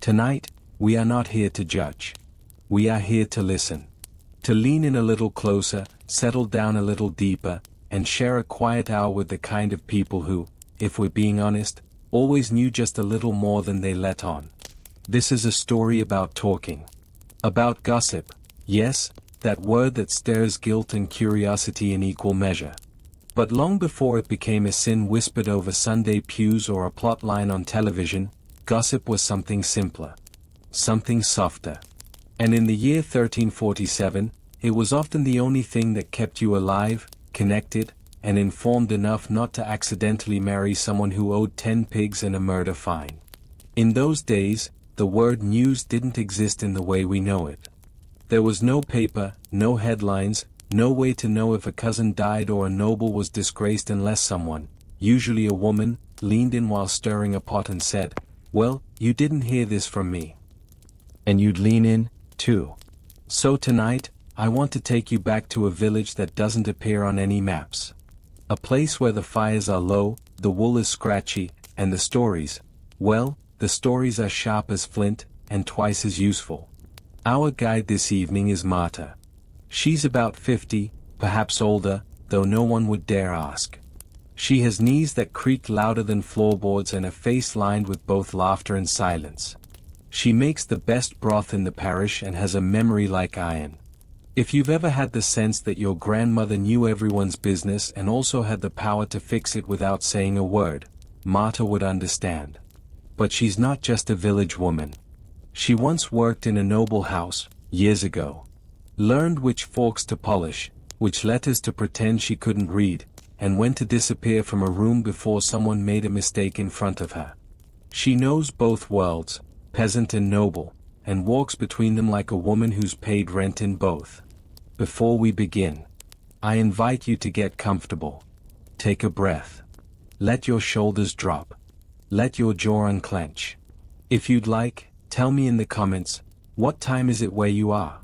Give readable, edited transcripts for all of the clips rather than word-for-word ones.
Tonight, we are not here to judge. We are here to listen. To lean in a little closer, settle down a little deeper, and share a quiet hour with the kind of people who, if we're being honest, always knew just a little more than they let on. This is a story about talking. About gossip. Yes, that word that stirs guilt and curiosity in equal measure. But long before it became a sin whispered over Sunday pews or a plot line on television, gossip was something simpler. Something softer. And in the year 1347, it was often the only thing that kept you alive, connected, and informed enough not to accidentally marry someone who owed 10 pigs and a murder fine. In those days, the word news didn't exist in the way we know it. There was no paper, no headlines, no way to know if a cousin died or a noble was disgraced unless someone, usually a woman, leaned in while stirring a pot and said, "Well, you didn't hear this from me." And you'd lean in, too. So tonight, I want to take you back to a village that doesn't appear on any maps. A place where the fires are low, the wool is scratchy, and the stories, well, the stories are sharp as flint, and twice as useful. Our guide this evening is Marta. She's about 50, perhaps older, though no one would dare ask. She has knees that creak louder than floorboards and a face lined with both laughter and silence. She makes the best broth in the parish and has a memory like iron. If you've ever had the sense that your grandmother knew everyone's business and also had the power to fix it without saying a word, Marta would understand. But she's not just a village woman. She once worked in a noble house, years ago. Learned which forks to polish, which letters to pretend she couldn't read, and when to disappear from a room before someone made a mistake in front of her. She knows both worlds, peasant and noble, and walks between them like a woman who's paid rent in both. Before we begin, I invite you to get comfortable. Take a breath. Let your shoulders drop. Let your jaw unclench. If you'd like, tell me in the comments, what time is it where you are?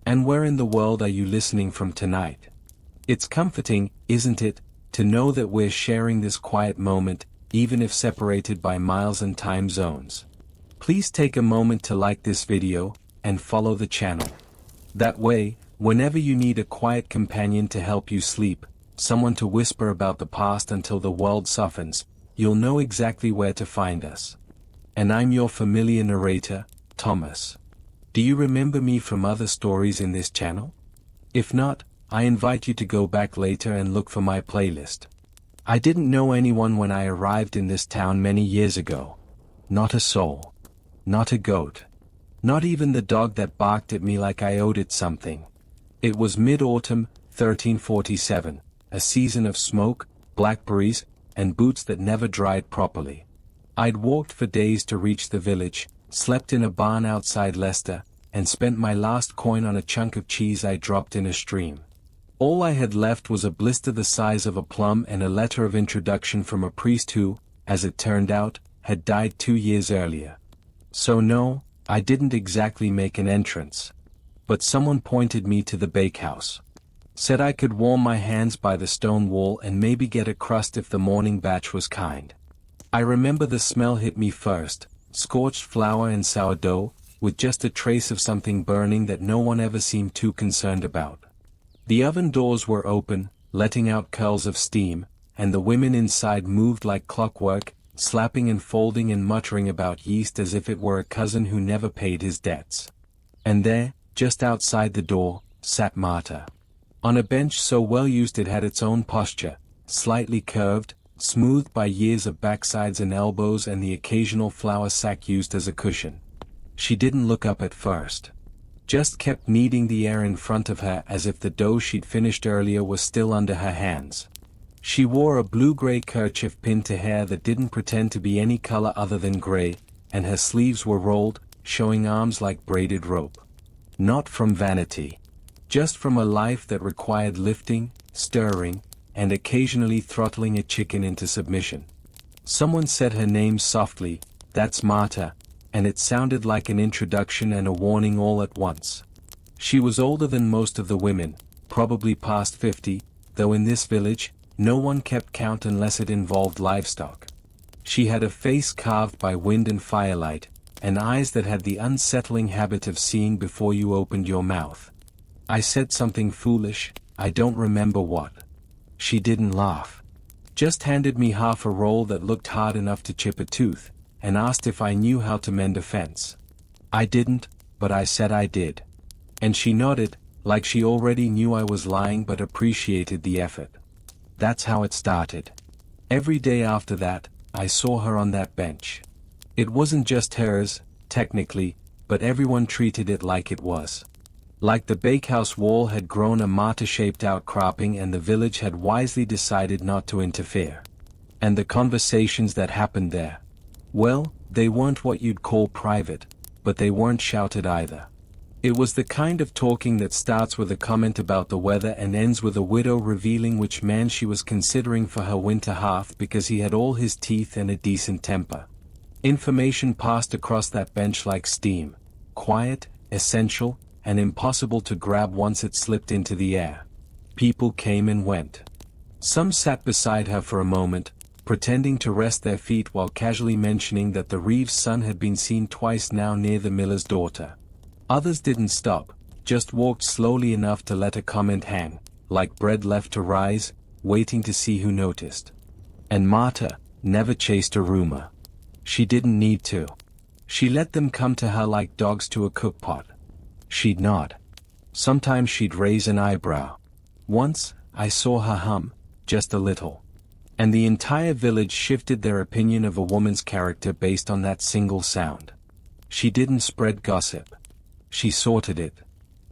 And where in the world are you listening from tonight? It's comforting, isn't it, to know that we're sharing this quiet moment, even if separated by miles and time zones. Please take a moment to like this video, and follow the channel. That way, whenever you need a quiet companion to help you sleep, someone to whisper about the past until the world softens, you'll know exactly where to find us. And I'm your familiar narrator, Thomas. Do you remember me from other stories in this channel? If not, I invite you to go back later and look for my playlist. I didn't know anyone when I arrived in this town many years ago. Not a soul. Not a goat. Not even the dog that barked at me like I owed it something. It was mid-autumn, 1347, a season of smoke, blackberries, and boots that never dried properly. I'd walked for days to reach the village, slept in a barn outside Leicester, and spent my last coin on a chunk of cheese I dropped in a stream. All I had left was a blister the size of a plum and a letter of introduction from a priest who, as it turned out, had died 2 years earlier. So no, I didn't exactly make an entrance. But someone pointed me to the bakehouse. Said I could warm my hands by the stone wall and maybe get a crust if the morning batch was kind. I remember the smell hit me first, scorched flour and sourdough, with just a trace of something burning that no one ever seemed too concerned about. The oven doors were open, letting out curls of steam, and the women inside moved like clockwork, slapping and folding and muttering about yeast as if it were a cousin who never paid his debts. And there, just outside the door, sat Marta. On a bench so well used it had its own posture, slightly curved, smoothed by years of backsides and elbows and the occasional flour sack used as a cushion. She didn't look up at first. Just kept kneading the air in front of her as if the dough she'd finished earlier was still under her hands. She wore a blue-gray kerchief pinned to hair that didn't pretend to be any color other than gray, and her sleeves were rolled, showing arms like braided rope. Not from vanity. Just from a life that required lifting, stirring, and occasionally throttling a chicken into submission. Someone said her name softly, "That's Marta," and it sounded like an introduction and a warning all at once. She was older than most of the women, probably past 50, though in this village, no one kept count unless it involved livestock. She had a face carved by wind and firelight, and eyes that had the unsettling habit of seeing before you opened your mouth. I said something foolish, I don't remember what. She didn't laugh. Just handed me half a roll that looked hard enough to chip a tooth, and asked if I knew how to mend a fence. I didn't, but I said I did. And she nodded, like she already knew I was lying but appreciated the effort. That's how it started. Every day after that, I saw her on that bench. It wasn't just hers, technically, but everyone treated it like it was. Like the bakehouse wall had grown a Marta-shaped outcropping and the village had wisely decided not to interfere. And the conversations that happened there. Well, they weren't what you'd call private, but they weren't shouted either. It was the kind of talking that starts with a comment about the weather and ends with a widow revealing which man she was considering for her winter hearth because he had all his teeth and a decent temper. Information passed across that bench like steam, quiet, essential, and impossible to grab once it slipped into the air. People came and went. Some sat beside her for a moment, pretending to rest their feet while casually mentioning that the Reeves' son had been seen twice now near the miller's daughter. Others didn't stop, just walked slowly enough to let a comment hang, like bread left to rise, waiting to see who noticed. And Marta never chased a rumor. She didn't need to. She let them come to her like dogs to a cookpot. She'd nod. Sometimes she'd raise an eyebrow. Once, I saw her hum, just a little. And the entire village shifted their opinion of a woman's character based on that single sound. She didn't spread gossip. She sorted it.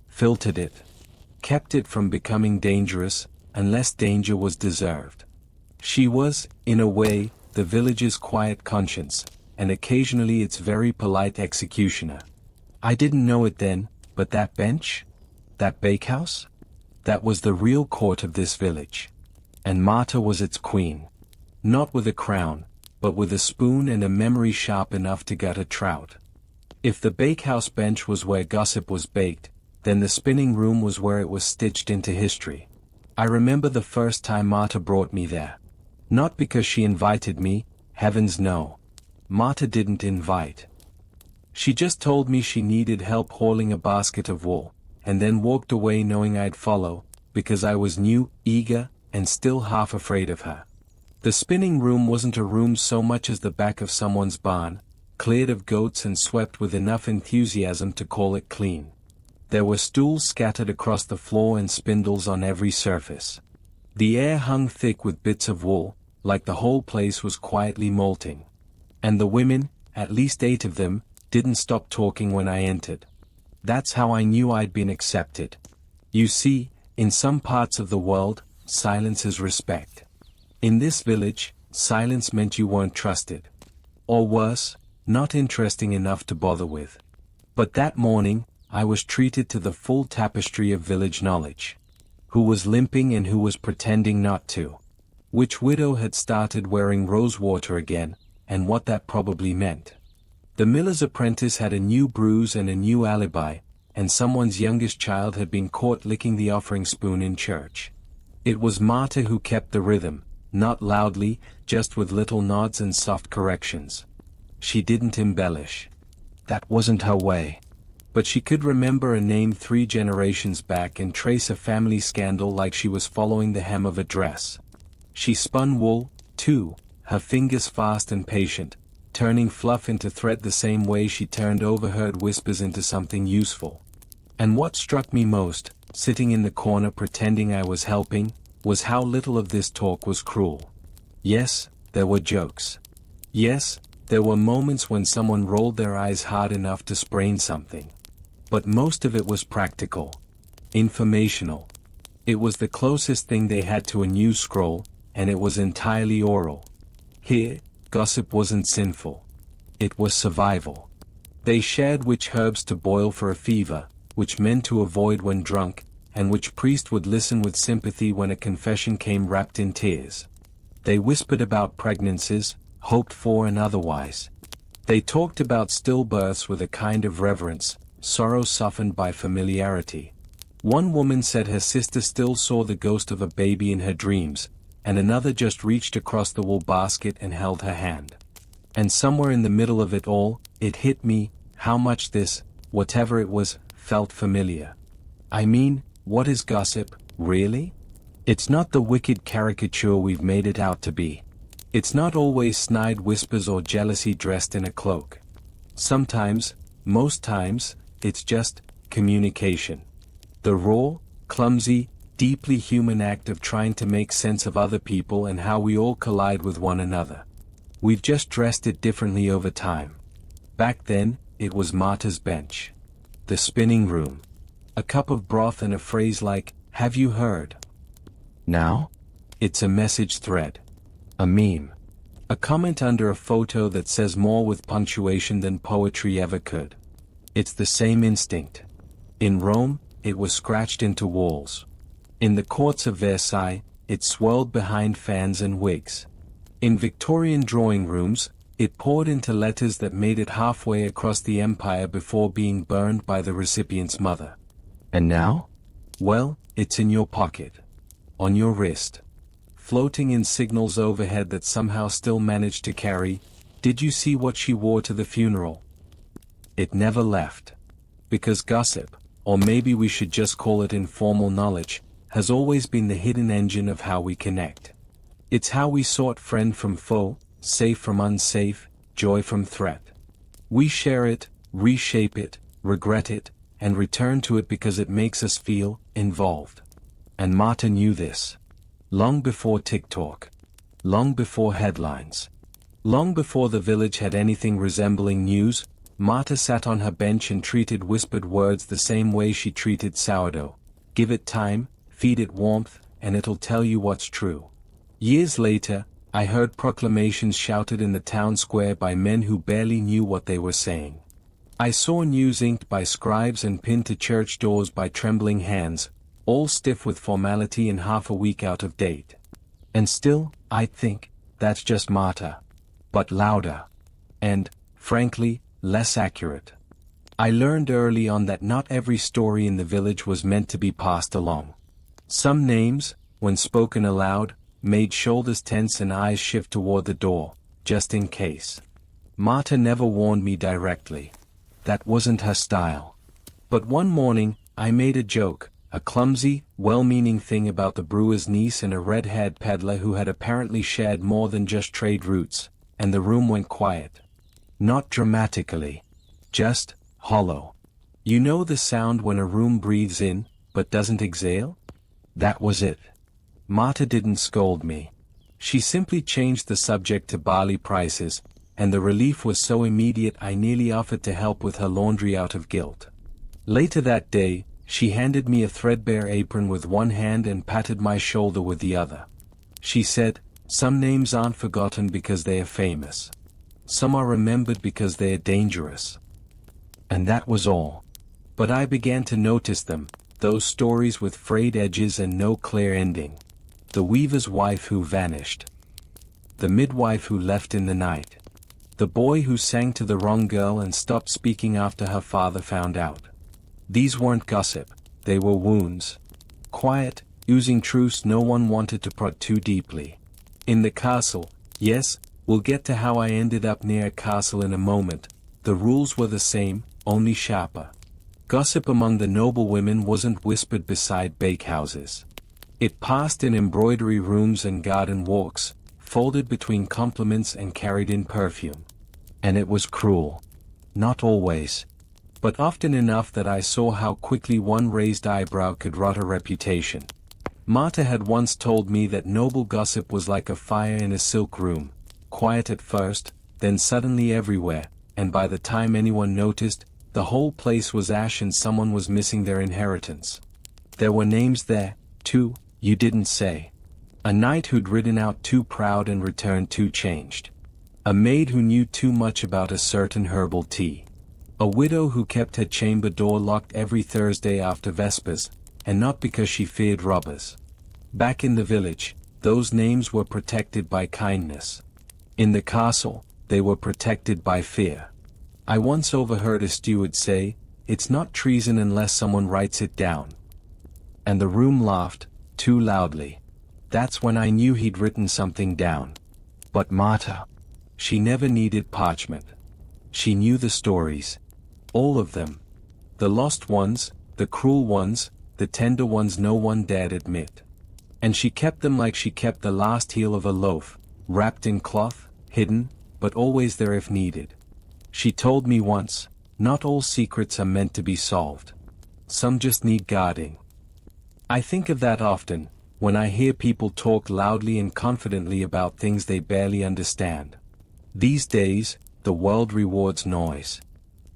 Filtered it. Kept it from becoming dangerous, unless danger was deserved. She was, in a way, the village's quiet conscience, and occasionally its very polite executioner. I didn't know it then, but that bench? That bakehouse? That was the real court of this village. And Marta was its queen. Not with a crown, but with a spoon and a memory sharp enough to gut a trout. If the bakehouse bench was where gossip was baked, then the spinning room was where it was stitched into history. I remember the first time Marta brought me there. Not because she invited me, heavens no. Marta didn't invite. She just told me she needed help hauling a basket of wool, and then walked away knowing I'd follow, because I was new, eager, and still half afraid of her. The spinning room wasn't a room so much as the back of someone's barn, cleared of goats and swept with enough enthusiasm to call it clean. There were stools scattered across the floor and spindles on every surface. The air hung thick with bits of wool, like the whole place was quietly molting. And the women, at least 8 of them, didn't stop talking when I entered. That's how I knew I'd been accepted. You see, in some parts of the world, silence is respect. In this village, silence meant you weren't trusted. Or worse, not interesting enough to bother with. But that morning, I was treated to the full tapestry of village knowledge. Who was limping and who was pretending not to. Which widow had started wearing rosewater again, and what that probably meant. The miller's apprentice had a new bruise and a new alibi, and someone's youngest child had been caught licking the offering spoon in church. It was Marta who kept the rhythm, not loudly, just with little nods and soft corrections. She didn't embellish. That wasn't her way. But she could remember a name 3 generations back and trace a family scandal like she was following the hem of a dress. She spun wool, too, her fingers fast and patient, turning fluff into thread the same way she turned overheard whispers into something useful. And what struck me most, sitting in the corner pretending I was helping, was how little of this talk was cruel. Yes, there were jokes. Yes, there were moments when someone rolled their eyes hard enough to sprain something. But most of it was practical. Informational. It was the closest thing they had to a news scroll, and it was entirely oral. Here, gossip wasn't sinful. It was survival. They shared which herbs to boil for a fever, which men to avoid when drunk, and which priest would listen with sympathy when a confession came wrapped in tears. They whispered about pregnancies, hoped for and otherwise. They talked about stillbirths with a kind of reverence, sorrow softened by familiarity. One woman said her sister still saw the ghost of a baby in her dreams, and another just reached across the wool basket and held her hand. And somewhere in the middle of it all, it hit me, how much this, whatever it was, felt familiar. I mean, what is gossip, really? It's not the wicked caricature we've made it out to be. It's not always snide whispers or jealousy dressed in a cloak. Sometimes, most times, it's just communication. The raw, clumsy, deeply human act of trying to make sense of other people and how we all collide with one another. We've just dressed it differently over time. Back then, it was Marta's bench. The spinning room. A cup of broth and a phrase like, "Have you heard?" Now? It's a message thread. A meme. A comment under a photo that says more with punctuation than poetry ever could. It's the same instinct. In Rome, it was scratched into walls. In the courts of Versailles, it swirled behind fans and wigs. In Victorian drawing rooms, it poured into letters that made it halfway across the empire before being burned by the recipient's mother. And now? Well, it's in your pocket. On your wrist. Floating in signals overhead that somehow still managed to carry, "Did you see what she wore to the funeral?" It never left. Because gossip, or maybe we should just call it informal knowledge, has always been the hidden engine of how we connect. It's how we sort friend from foe, safe from unsafe, joy from threat. We share it, reshape it, regret it, and return to it because it makes us feel involved. And Marta knew this. Long before TikTok. Long before headlines. Long before the village had anything resembling news, Marta sat on her bench and treated whispered words the same way she treated sourdough. Give it time, feed it warmth, and it'll tell you what's true. Years later, I heard proclamations shouted in the town square by men who barely knew what they were saying. I saw news inked by scribes and pinned to church doors by trembling hands, all stiff with formality and half a week out of date. And still, I think, that's just Marta. But louder. And, frankly, less accurate. I learned early on that not every story in the village was meant to be passed along. Some names, when spoken aloud, made shoulders tense and eyes shift toward the door, just in case. Marta never warned me directly. That wasn't her style. But one morning, I made a joke, a clumsy, well-meaning thing about the brewer's niece and a red-haired peddler who had apparently shared more than just trade routes, and the room went quiet. Not dramatically. Just hollow. You know the sound when a room breathes in, but doesn't exhale? That was it. Marta didn't scold me. She simply changed the subject to barley prices, and the relief was so immediate I nearly offered to help with her laundry out of guilt. Later that day, she handed me a threadbare apron with one hand and patted my shoulder with the other. She said, "Some names aren't forgotten because they are famous. Some are remembered because they are dangerous." And that was all. But I began to notice them, those stories with frayed edges and no clear ending. The weaver's wife who vanished. The midwife who left in the night. The boy who sang to the wrong girl and stopped speaking after her father found out. These weren't gossip, they were wounds. Quiet, oozing truths no one wanted to prod too deeply. In the castle, yes, we'll get to how I ended up near a castle in a moment, the rules were the same, only sharper. Gossip among the noble women wasn't whispered beside bakehouses. It passed in embroidery rooms and garden walks, folded between compliments and carried in perfume. And it was cruel. Not always. But often enough that I saw how quickly one raised eyebrow could rot a reputation. Marta had once told me that noble gossip was like a fire in a silk room, quiet at first, then suddenly everywhere, and by the time anyone noticed, the whole place was ash and someone was missing their inheritance. There were names there, too, you didn't say. A knight who'd ridden out too proud and returned too changed. A maid who knew too much about a certain herbal tea. A widow who kept her chamber door locked every Thursday after Vespers, and not because she feared robbers. Back in the village, those names were protected by kindness. In the castle, they were protected by fear. I once overheard a steward say, "It's not treason unless someone writes it down." And the room laughed, too loudly. That's when I knew he'd written something down. But Marta. She never needed parchment. She knew the stories. All of them. The lost ones, the cruel ones, the tender ones no one dared admit. And she kept them like she kept the last heel of a loaf, wrapped in cloth, hidden, but always there if needed. She told me once, not all secrets are meant to be solved. Some just need guarding. I think of that often, when I hear people talk loudly and confidently about things they barely understand. These days, the world rewards noise.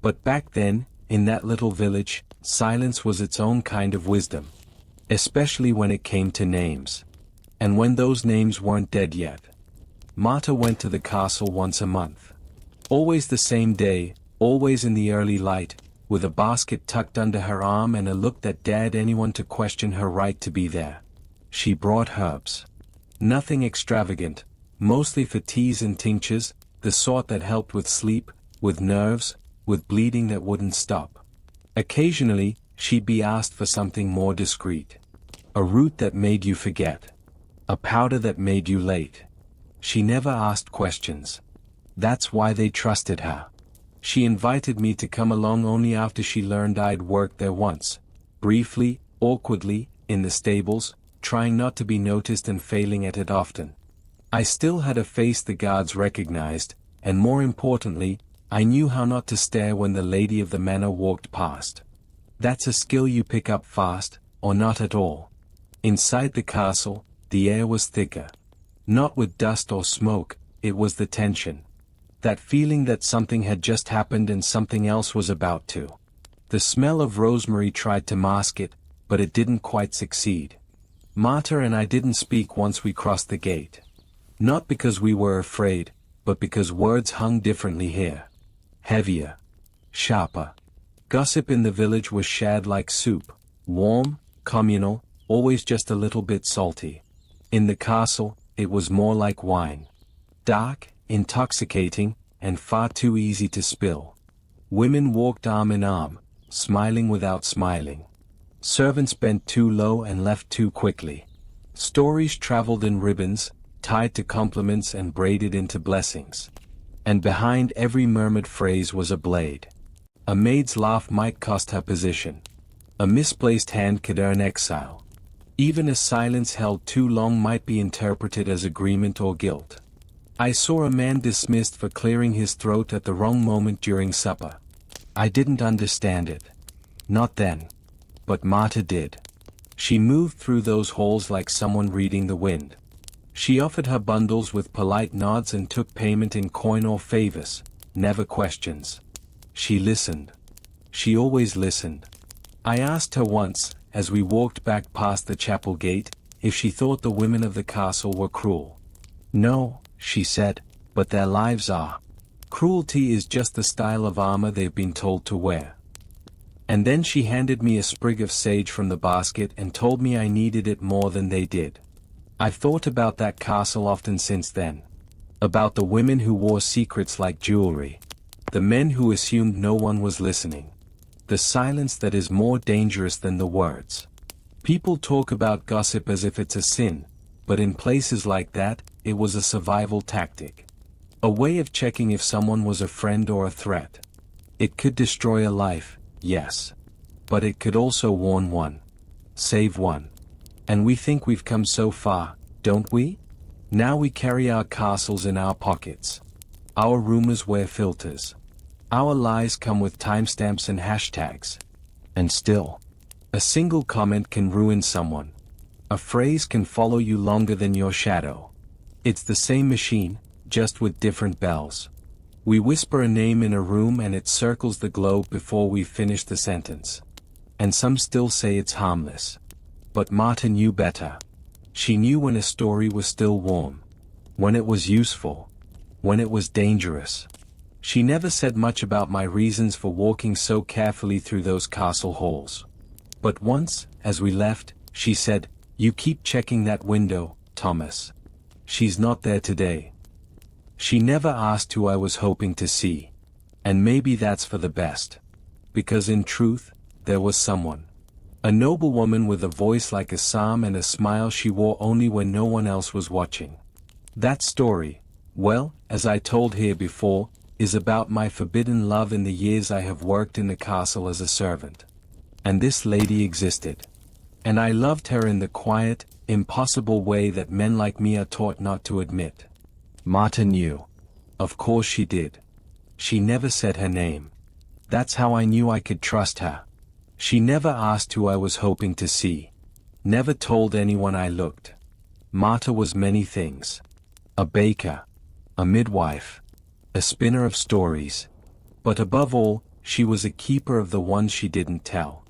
But back then, in that little village, silence was its own kind of wisdom. Especially when it came to names. And when those names weren't dead yet. Marta went to the castle once a month. Always the same day, always in the early light, with a basket tucked under her arm and a look that dared anyone to question her right to be there. She brought herbs. Nothing extravagant, mostly for teas and tinctures, the sort that helped with sleep, with nerves, with bleeding that wouldn't stop. Occasionally, she'd be asked for something more discreet. A root that made you forget. A powder that made you late. She never asked questions. That's why they trusted her. She invited me to come along only after she learned I'd worked there once. Briefly, awkwardly, in the stables, trying not to be noticed and failing at it often. I still had a face the guards recognized, and more importantly, I knew how not to stare when the lady of the manor walked past. That's a skill you pick up fast, or not at all. Inside the castle, the air was thicker. Not with dust or smoke, it was the tension. That feeling that something had just happened and something else was about to. The smell of rosemary tried to mask it, but it didn't quite succeed. Marta and I didn't speak once we crossed the gate. Not because we were afraid, but because words hung differently here. Heavier. Sharper. Gossip in the village was shared like soup, warm, communal, always just a little bit salty. In the castle, it was more like wine. Dark, intoxicating, and far too easy to spill. Women walked arm in arm, smiling without smiling. Servants bent too low and left too quickly. Stories traveled in ribbons, tied to compliments and braided into blessings. And behind every murmured phrase was a blade. A maid's laugh might cost her position. A misplaced hand could earn exile. Even a silence held too long might be interpreted as agreement or guilt. I saw a man dismissed for clearing his throat at the wrong moment during supper. I didn't understand it. Not then. But Marta did. She moved through those halls like someone reading the wind. She offered her bundles with polite nods and took payment in coin or favors, never questions. She listened. She always listened. I asked her once, as we walked back past the chapel gate, if she thought the women of the castle were cruel. No, she said, but their lives are. Cruelty is just the style of armor they've been told to wear. And then she handed me a sprig of sage from the basket and told me I needed it more than they did. I've thought about that castle often since then. About the women who wore secrets like jewelry. The men who assumed no one was listening. The silence that is more dangerous than the words. People talk about gossip as if it's a sin, but in places like that, it was a survival tactic. A way of checking if someone was a friend or a threat. It could destroy a life, yes. But it could also warn one. Save one. And we think we've come so far, don't we? Now we carry our castles in our pockets. Our rumors wear filters. Our lies come with timestamps and hashtags. And still, a single comment can ruin someone. A phrase can follow you longer than your shadow. It's the same machine, just with different bells. We whisper a name in a room and it circles the globe before we finish the sentence. And some still say it's harmless. But Marta knew better. She knew when a story was still warm. When it was useful. When it was dangerous. She never said much about my reasons for walking so carefully through those castle halls. But once, as we left, she said, "You keep checking that window, Thomas. She's not there today." She never asked who I was hoping to see. And maybe that's for the best. Because in truth, there was someone. A noble woman with a voice like a psalm and a smile she wore only when no one else was watching. That story, Well, as I told here before, is about my forbidden love in the years I have worked in the castle as a servant. And this lady existed. And I loved her in the quiet, impossible way that men like me are taught not to admit. Marta knew. Of course she did. She never said her name. That's how I knew I could trust her. She never asked who I was hoping to see. Never told anyone I looked. Marta was many things. A baker. A midwife. A spinner of stories. But above all, she was a keeper of the ones she didn't tell.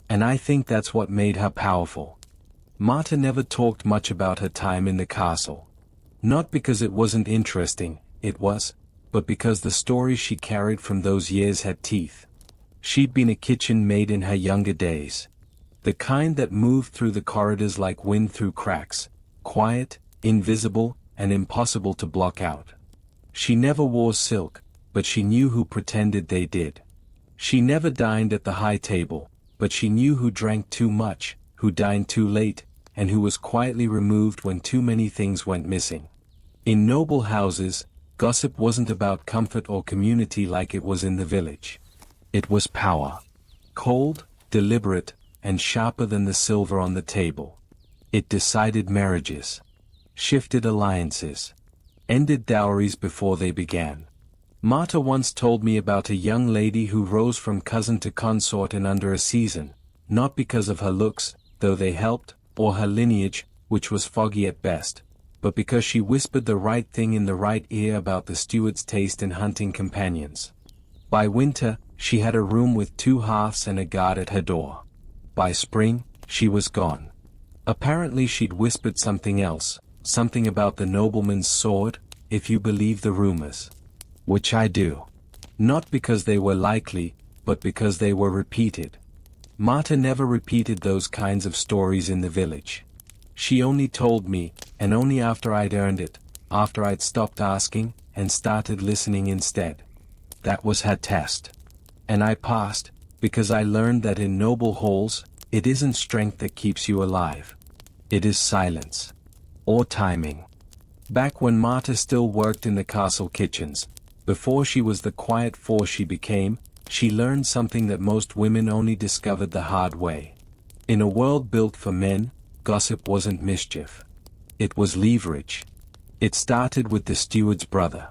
And I think that's what made her powerful. Marta never talked much about her time in the castle. Not because it wasn't interesting, it was, but because the stories she carried from those years had teeth. She'd been a kitchen maid in her younger days. The kind that moved through the corridors like wind through cracks, quiet, invisible, and impossible to block out. She never wore silk, but she knew who pretended they did. She never dined at the high table, but she knew who drank too much, who dined too late, and who was quietly removed when too many things went missing. In noble houses, gossip wasn't about comfort or community like it was in the village. It was power. Cold, deliberate, and sharper than the silver on the table. It decided marriages. Shifted alliances. Ended dowries before they began. Marta once told me about a young lady who rose from cousin to consort in under a season, not because of her looks, though they helped, or her lineage, which was foggy at best, but because she whispered the right thing in the right ear about the steward's taste in hunting companions. By winter, she had a room with 2 hearths and a guard at her door. By spring, she was gone. Apparently she'd whispered something else, something about the nobleman's sword, if you believe the rumors. Which I do. Not because they were likely, but because they were repeated. Marta never repeated those kinds of stories in the village. She only told me, and only after I'd earned it, after I'd stopped asking, and started listening instead. That was her test. And I passed, because I learned that in noble halls, it isn't strength that keeps you alive. It is silence. Or timing. Back when Marta still worked in the castle kitchens, before she was the quiet force she became, she learned something that most women only discovered the hard way. In a world built for men, gossip wasn't mischief. It was leverage. It started with the steward's brother.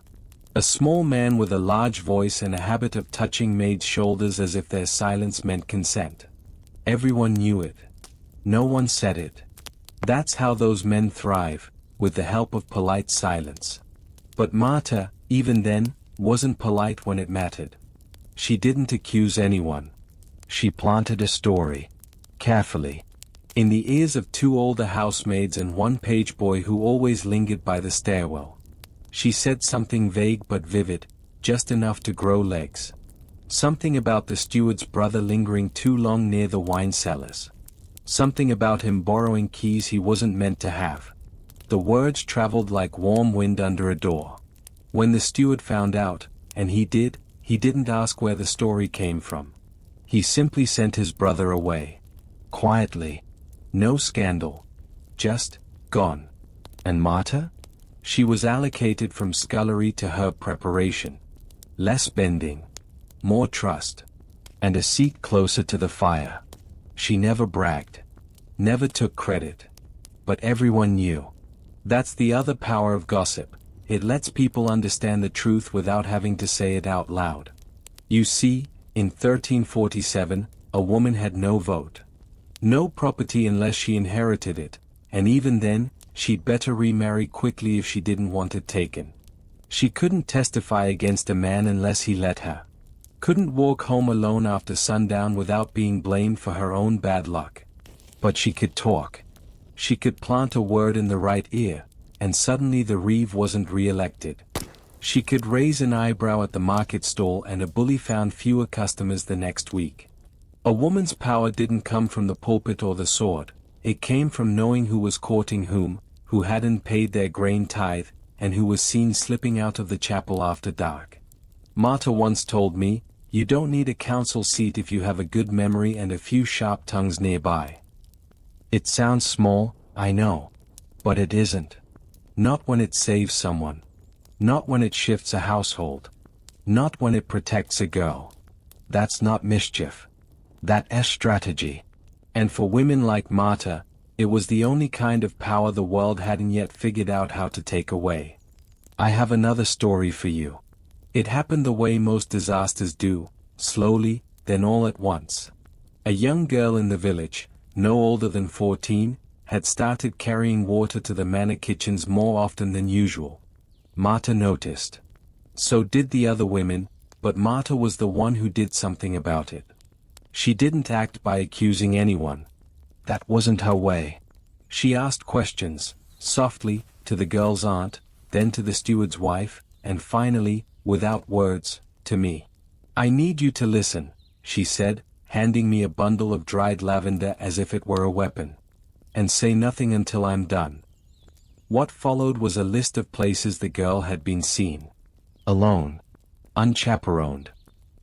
A small man with a large voice and a habit of touching maids' shoulders as if their silence meant consent. Everyone knew it. No one said it. That's how those men thrive, with the help of polite silence. But Marta, even then, wasn't polite when it mattered. She didn't accuse anyone. She planted a story. Carefully. In the ears of 2 older housemaids and 1 page boy who always lingered by the stairwell. She said something vague but vivid, just enough to grow legs. Something about the steward's brother lingering too long near the wine cellars. Something about him borrowing keys he wasn't meant to have. The words traveled like warm wind under a door. When the steward found out, and he didn't ask where the story came from. He simply sent his brother away. Quietly. No scandal. Just, gone. And Marta? She was allocated from scullery to herb preparation. Less bending. More trust. And a seat closer to the fire. She never bragged. Never took credit. But everyone knew. That's the other power of gossip. It lets people understand the truth without having to say it out loud. You see, in 1347, a woman had no vote. No property unless she inherited it, and even then, she'd better remarry quickly if she didn't want it taken. She couldn't testify against a man unless he let her. Couldn't walk home alone after sundown without being blamed for her own bad luck. But she could talk. She could plant a word in the right ear, and suddenly the reeve wasn't re-elected. She could raise an eyebrow at the market stall and a bully found fewer customers the next week. A woman's power didn't come from the pulpit or the sword, it came from knowing who was courting whom, who hadn't paid their grain tithe, and who was seen slipping out of the chapel after dark. Marta once told me, you don't need a council seat if you have a good memory and a few sharp tongues nearby. It sounds small, I know. But it isn't. Not when it saves someone. Not when it shifts a household. Not when it protects a girl. That's not mischief. That's strategy. And for women like Marta, it was the only kind of power the world hadn't yet figured out how to take away. I have another story for you. It happened the way most disasters do, slowly, then all at once. A young girl in the village, no older than 14, had started carrying water to the manor kitchens more often than usual. Marta noticed. So did the other women, but Marta was the one who did something about it. She didn't act by accusing anyone. That wasn't her way. She asked questions, softly, to the girl's aunt, then to the steward's wife, and finally, without words, to me. "I need you to listen," she said, handing me a bundle of dried lavender as if it were a weapon. "And say nothing until I'm done." What followed was a list of places the girl had been seen. Alone. Unchaperoned.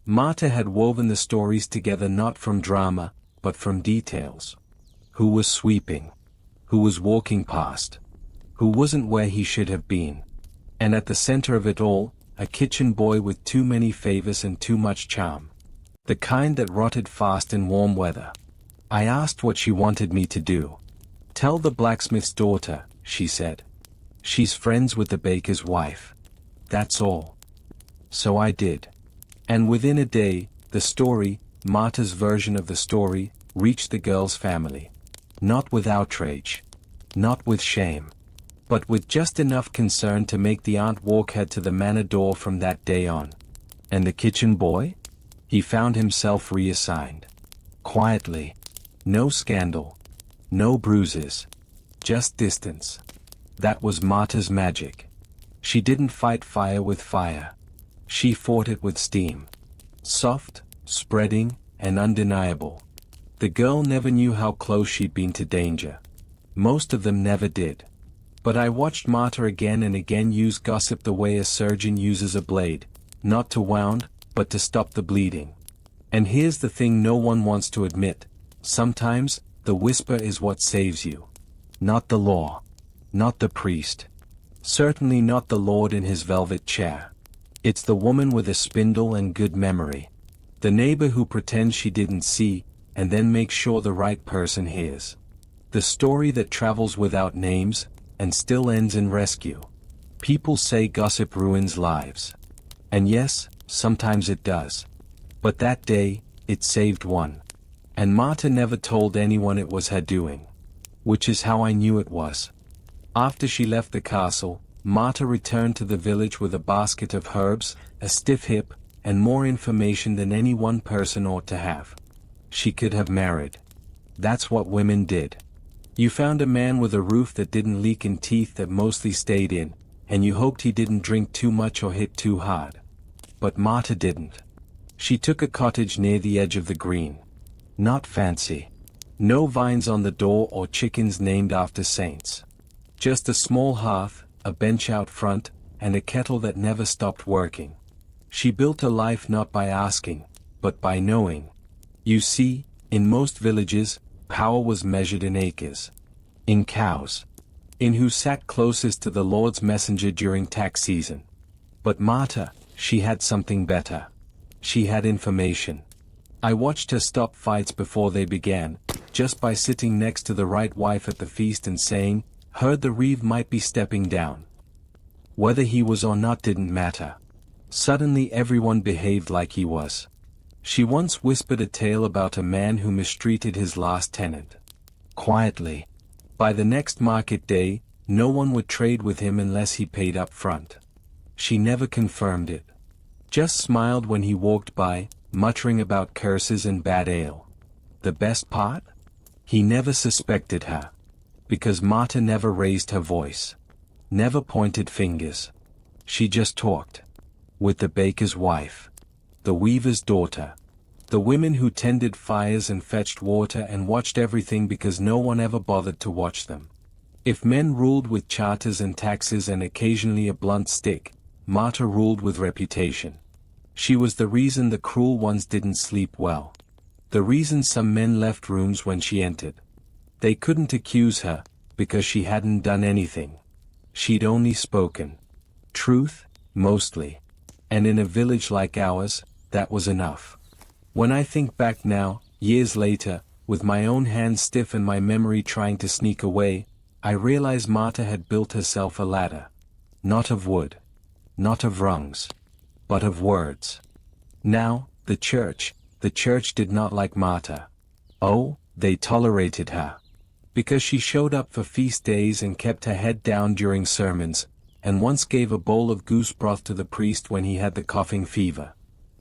Marta had woven the stories together not from drama, but from details. Who was sweeping? Who was walking past? Who wasn't where he should have been? And at the center of it all, a kitchen boy with too many favors and too much charm. The kind that rotted fast in warm weather. I asked what she wanted me to do. "Tell the blacksmith's daughter," she said. "She's friends with the baker's wife. That's all." So I did. And within a day, the story, Marta's version of the story, reached the girl's family. Not with outrage. Not with shame. But with just enough concern to make the aunt walk her to the manor door from that day on. And the kitchen boy? He found himself reassigned. Quietly. No scandal. No bruises. Just distance. That was Marta's magic. She didn't fight fire with fire. She fought it with steam. Soft, spreading, and undeniable. The girl never knew how close she'd been to danger. Most of them never did. But I watched Marta again and again use gossip the way a surgeon uses a blade, not to wound, but to stop the bleeding. And here's the thing no one wants to admit. Sometimes, the whisper is what saves you. Not the law. Not the priest. Certainly not the Lord in his velvet chair. It's the woman with a spindle and good memory. The neighbor who pretends she didn't see, and then makes sure the right person hears. The story that travels without names, and still ends in rescue. People say gossip ruins lives. And yes, sometimes it does. But that day, it saved one. And Marta never told anyone it was her doing. Which is how I knew it was. After she left the castle, Marta returned to the village with a basket of herbs, a stiff hip, and more information than any one person ought to have. She could have married. That's what women did. You found a man with a roof that didn't leak and teeth that mostly stayed in, and you hoped he didn't drink too much or hit too hard. But Marta didn't. She took a cottage near the edge of the green. Not fancy. No vines on the door or chickens named after saints. Just a small hearth, a bench out front, and a kettle that never stopped working. She built a life not by asking, but by knowing. You see, in most villages, power was measured in acres. In cows. In who sat closest to the Lord's messenger during tax season. But Marta, she had something better. She had information. I watched her stop fights before they began, just by sitting next to the right wife at the feast and saying, "Heard the reeve might be stepping down." Whether he was or not didn't matter. Suddenly everyone behaved like he was. She once whispered a tale about a man who mistreated his last tenant. Quietly. By the next market day, no one would trade with him unless he paid up front. She never confirmed it. Just smiled when he walked by, muttering about curses and bad ale. The best part? He never suspected her. Because Marta never raised her voice. Never pointed fingers. She just talked. With the baker's wife. The weaver's daughter. The women who tended fires and fetched water and watched everything because no one ever bothered to watch them. If men ruled with charters and taxes and occasionally a blunt stick, Marta ruled with reputation. She was the reason the cruel ones didn't sleep well. The reason some men left rooms when she entered. They couldn't accuse her, because she hadn't done anything. She'd only spoken. Truth, mostly. And in a village like ours, that was enough. When I think back now, years later, with my own hands stiff and my memory trying to sneak away, I realize Marta had built herself a ladder. Not of wood. Not of rungs. But of words. Now, the church did not like Marta. Oh, they tolerated her. Because she showed up for feast days and kept her head down during sermons, and once gave a bowl of goose broth to the priest when he had the coughing fever.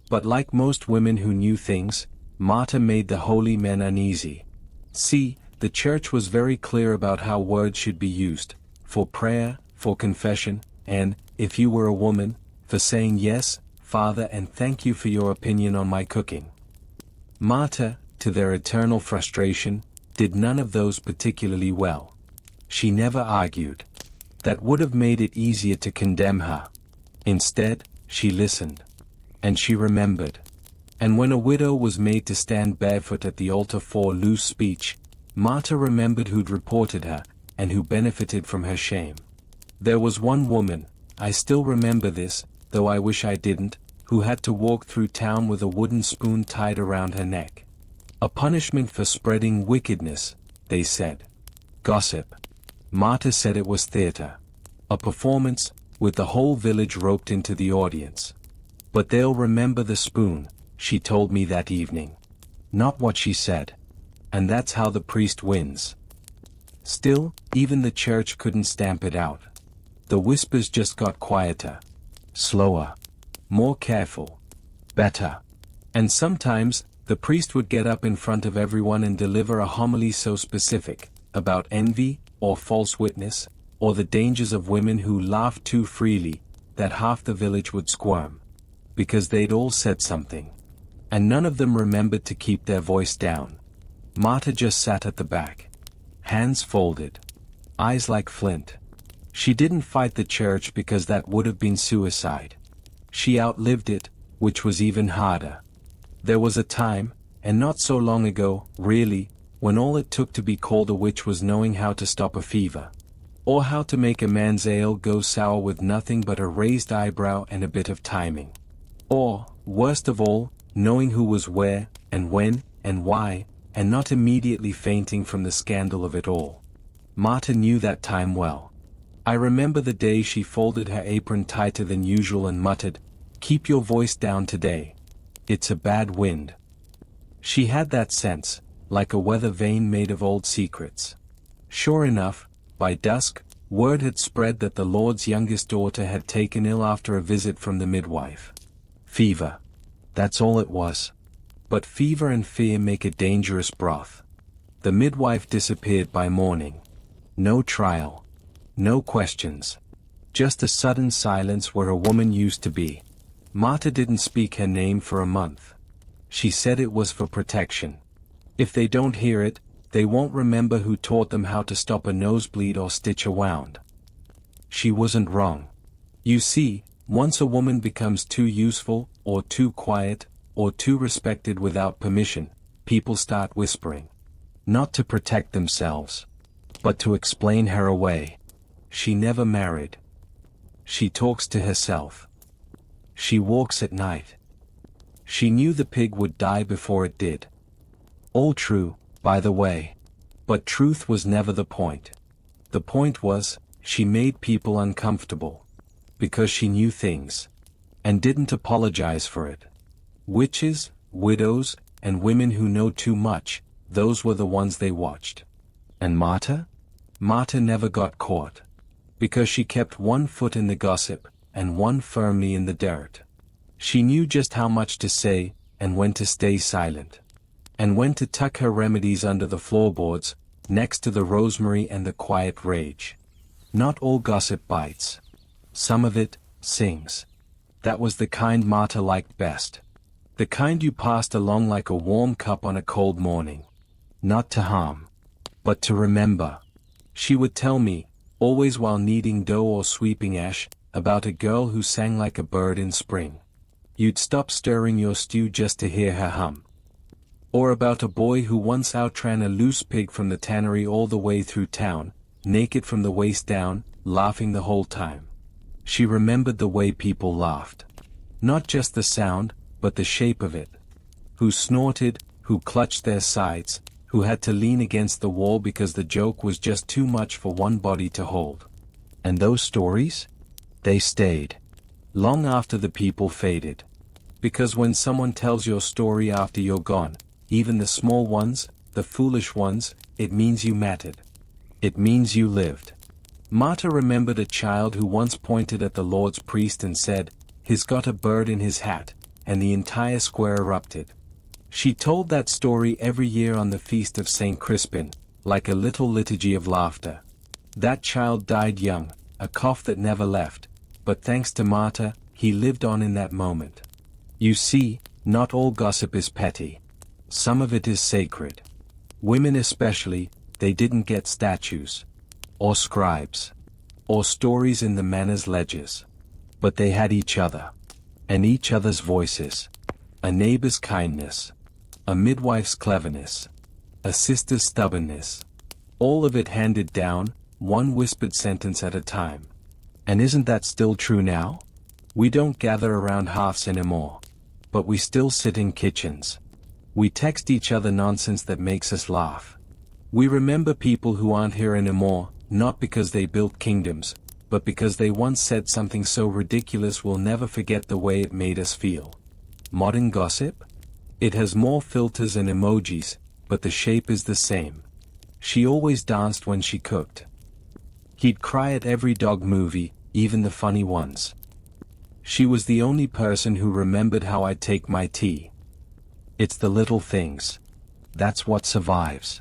But like most women who knew things, Marta made the holy men uneasy. See, the church was very clear about how words should be used, for prayer, for confession, and, if you were a woman, for saying yes, Father, and thank you for your opinion on my cooking. Marta, to their eternal frustration, did none of those particularly well. She never argued. That would have made it easier to condemn her. Instead, she listened. And she remembered. And when a widow was made to stand barefoot at the altar for loose speech, Marta remembered who'd reported her, and who benefited from her shame. There was one woman, I still remember this, though I wish I didn't, who had to walk through town with a wooden spoon tied around her neck. A punishment for spreading wickedness, they said. Gossip. Marta said it was theater. A performance, with the whole village roped into the audience. But they'll remember the spoon, she told me that evening. Not what she said. And that's how the priest wins. Still, even the church couldn't stamp it out. The whispers just got quieter. Slower. More careful. Better. And sometimes, the priest would get up in front of everyone and deliver a homily so specific, about envy, or false witness, or the dangers of women who laughed too freely, that half the village would squirm. Because they'd all said something. And none of them remembered to keep their voice down. Marta just sat at the back. Hands folded. Eyes like flint. She didn't fight the church because that would have been suicide. She outlived it, which was even harder. There was a time, and not so long ago, really, when all it took to be called a witch was knowing how to stop a fever. Or how to make a man's ale go sour with nothing but a raised eyebrow and a bit of timing. Or, worst of all, knowing who was where, and when, and why, and not immediately fainting from the scandal of it all. Marta knew that time well. I remember the day she folded her apron tighter than usual and muttered, "Keep your voice down today. It's a bad wind." She had that sense, like a weather vane made of old secrets. Sure enough, by dusk, word had spread that the Lord's youngest daughter had taken ill after a visit from the midwife. Fever. That's all it was. But fever and fear make a dangerous broth. The midwife disappeared by morning. No trial. No questions. Just a sudden silence where a woman used to be. Marta didn't speak her name for a month. She said it was for protection. If they don't hear it, they won't remember who taught them how to stop a nosebleed or stitch a wound. She wasn't wrong. You see, once a woman becomes too useful, or too quiet, or too respected without permission, people start whispering. Not to protect themselves, but to explain her away. She never married. She talks to herself. She walks at night. She knew the pig would die before it did. All true, by the way. But truth was never the point. The point was, she made people uncomfortable. Because she knew things. And didn't apologize for it. Witches, widows, and women who know too much, those were the ones they watched. And Marta? Marta never got caught. Because she kept one foot in the gossip, and one firmly in the dirt. She knew just how much to say, and when to stay silent. And when to tuck her remedies under the floorboards, next to the rosemary and the quiet rage. Not all gossip bites. Some of it sings. That was the kind Marta liked best. The kind you passed along like a warm cup on a cold morning. Not to harm. But to remember. She would tell me, always while kneading dough or sweeping ash, about a girl who sang like a bird in spring. You'd stop stirring your stew just to hear her hum. Or about a boy who once outran a loose pig from the tannery all the way through town, naked from the waist down, laughing the whole time. She remembered the way people laughed. Not just the sound, but the shape of it. Who snorted, who clutched their sides, who had to lean against the wall because the joke was just too much for one body to hold. And those stories? They stayed. Long after the people faded. Because when someone tells your story after you're gone, even the small ones, the foolish ones, it means you mattered. It means you lived. Marta remembered a child who once pointed at the Lord's priest and said, "He's got a bird in his hat," and the entire square erupted. She told that story every year on the feast of St. Crispin, like a little liturgy of laughter. That child died young, a cough that never left, but thanks to Marta, he lived on in that moment. You see, not all gossip is petty. Some of it is sacred. Women especially, they didn't get statues, or scribes, or stories in the manners ledgers. But they had each other, and each other's voices, a neighbor's kindness, a midwife's cleverness, a sister's stubbornness. All of it handed down, one whispered sentence at a time. And isn't that still true now? We don't gather around hearths anymore. But we still sit in kitchens. We text each other nonsense that makes us laugh. We remember people who aren't here anymore, not because they built kingdoms, but because they once said something so ridiculous we'll never forget the way it made us feel. Modern gossip? It has more filters and emojis, but the shape is the same. She always danced when she cooked. He'd cry at every dog movie, even the funny ones. She was the only person who remembered how I take my tea. It's the little things. That's what survives.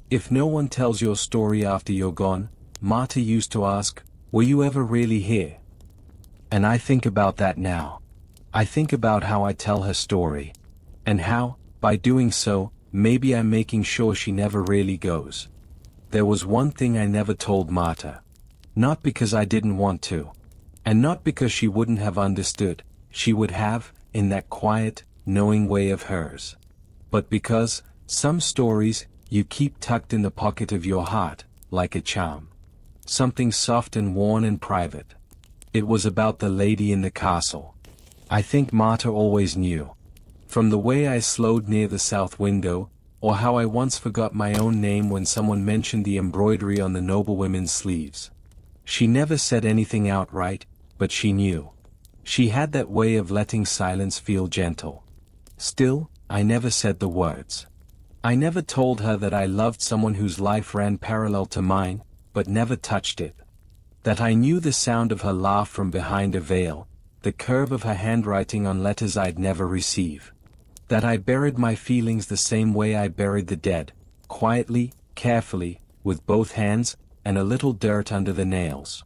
If no one tells your story after you're gone, Marta used to ask, "Were you ever really here?" And I think about that now. I think about how I tell her story. And how, by doing so, maybe I'm making sure she never really goes. There was one thing I never told Marta. Not because I didn't want to. And not because she wouldn't have understood, she would have, in that quiet, knowing way of hers. But because, some stories, you keep tucked in the pocket of your heart, like a charm. Something soft and worn and private. It was about the lady in the castle. I think Marta always knew. From the way I slowed near the south window, or how I once forgot my own name when someone mentioned the embroidery on the noblewomen's sleeves. She never said anything outright, but she knew. She had that way of letting silence feel gentle. Still, I never said the words. I never told her that I loved someone whose life ran parallel to mine, but never touched it. That I knew the sound of her laugh from behind a veil, the curve of her handwriting on letters I'd never receive. That I buried my feelings the same way I buried the dead, quietly, carefully, with both hands, and a little dirt under the nails.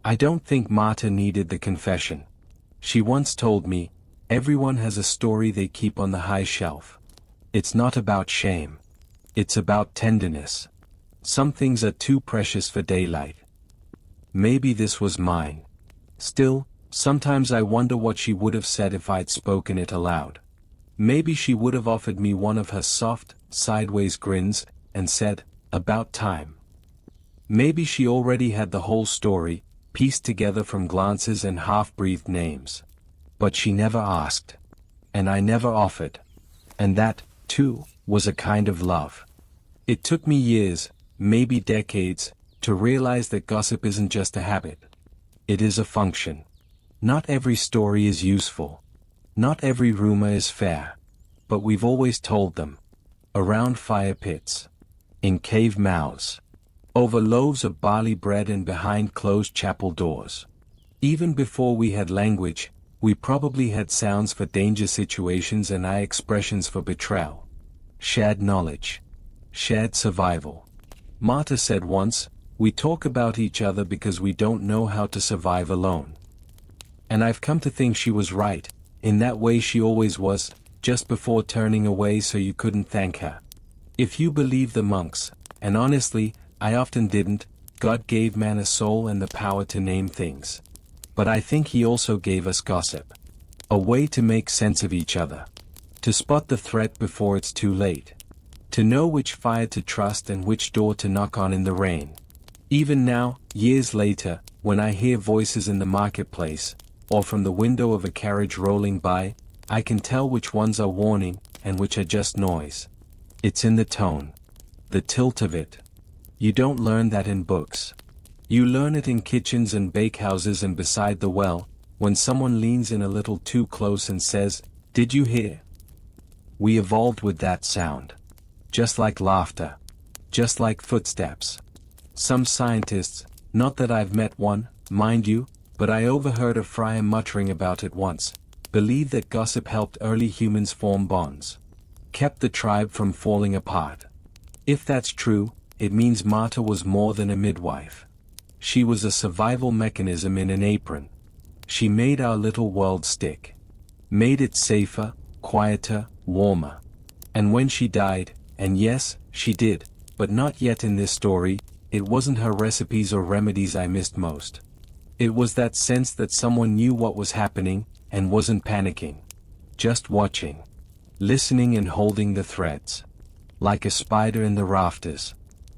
I don't think Marta needed the confession. She once told me, everyone has a story they keep on the high shelf. It's not about shame. It's about tenderness. Some things are too precious for daylight. Maybe this was mine. Still, sometimes I wonder what she would have said if I'd spoken it aloud. Maybe she would have offered me one of her soft, sideways grins, and said, "About time." Maybe she already had the whole story, pieced together from glances and half-breathed names. But she never asked. And I never offered. And that, too, was a kind of love. It took me years, maybe decades, to realize that gossip isn't just a habit. It is a function. Not every story is useful. Not every rumor is fair. But we've always told them. Around fire pits. In cave mouths. Over loaves of barley bread and behind closed chapel doors. Even before we had language, we probably had sounds for danger situations and eye expressions for betrayal. Shared knowledge. Shared survival. Marta said once, we talk about each other because we don't know how to survive alone. And I've come to think she was right, in that way she always was, just before turning away so you couldn't thank her. If you believe the monks, and honestly, I often didn't, God gave man a soul and the power to name things. But I think he also gave us gossip. A way to make sense of each other. To spot the threat before it's too late. To know which fire to trust and which door to knock on in the rain. Even now, years later, When I hear voices in the marketplace, or from the window of a carriage rolling by, I can tell which ones are warning, and which are just noise. It's in the tone. The tilt of it. You don't learn that in books. You learn it in kitchens and bakehouses and beside the well, when someone leans in a little too close and says, "Did you hear?" We evolved with that sound. Just like laughter. Just like footsteps. Some scientists, not that I've met one, mind you, but I overheard a friar muttering about it once, believe that gossip helped early humans form bonds. Kept the tribe from falling apart. If that's true, it means Marta was more than a midwife. She was a survival mechanism in an apron. She made our little world stick. Made it safer, quieter, warmer. And when she died, and yes, she did, but not yet in this story, it wasn't her recipes or remedies I missed most. It was that sense that someone knew what was happening, and wasn't panicking. Just watching. Listening and holding the threads. Like a spider in the rafters.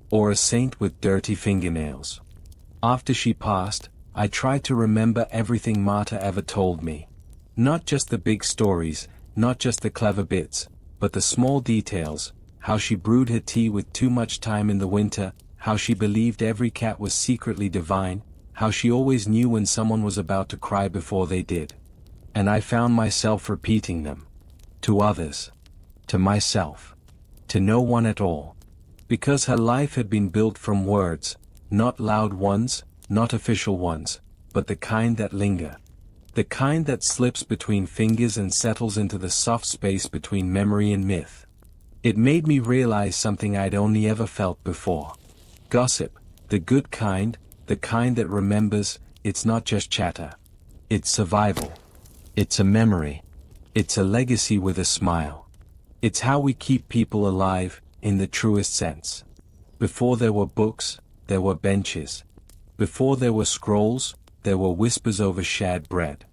Or a saint with dirty fingernails. After she passed, I tried to remember everything Marta ever told me. Not just the big stories, not just the clever bits, but the small details, how she brewed her tea with too much thyme in the winter, how she believed every cat was secretly divine, how she always knew when someone was about to cry before they did. And I found myself repeating them. To others. To myself. To no one at all. Because her life had been built from words, not loud ones, not official ones, but the kind that linger. The kind that slips between fingers and settles into the soft space between memory and myth. It made me realize something I'd only ever felt before. Gossip, the good kind, the kind that remembers, it's not just chatter. It's survival. It's a memory. It's a legacy with a smile. It's how we keep people alive, in the truest sense. Before there were books, there were benches. Before there were scrolls, there were whispers over shared bread.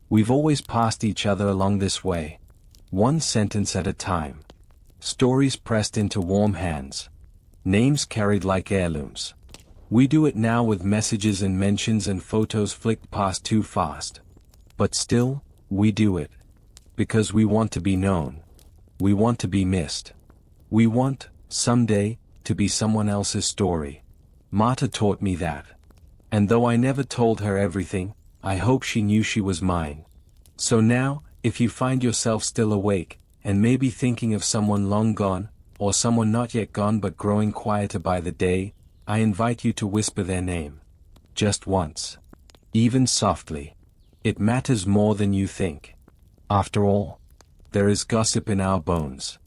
We've always passed each other along this way. One sentence at a time. Stories pressed into warm hands. Names carried like heirlooms. We do it now with messages and mentions and photos flicked past too fast. But still, we do it. Because we want to be known. We want to be missed. We want, someday, to be someone else's story. Marta taught me that. And though I never told her everything, I hope she knew she was mine. So now, if you find yourself still awake, and maybe thinking of someone long gone, or someone not yet gone but growing quieter by the day, I invite you to whisper their name. Just once. Even softly. It matters more than you think. After all, there is gossip in our bones.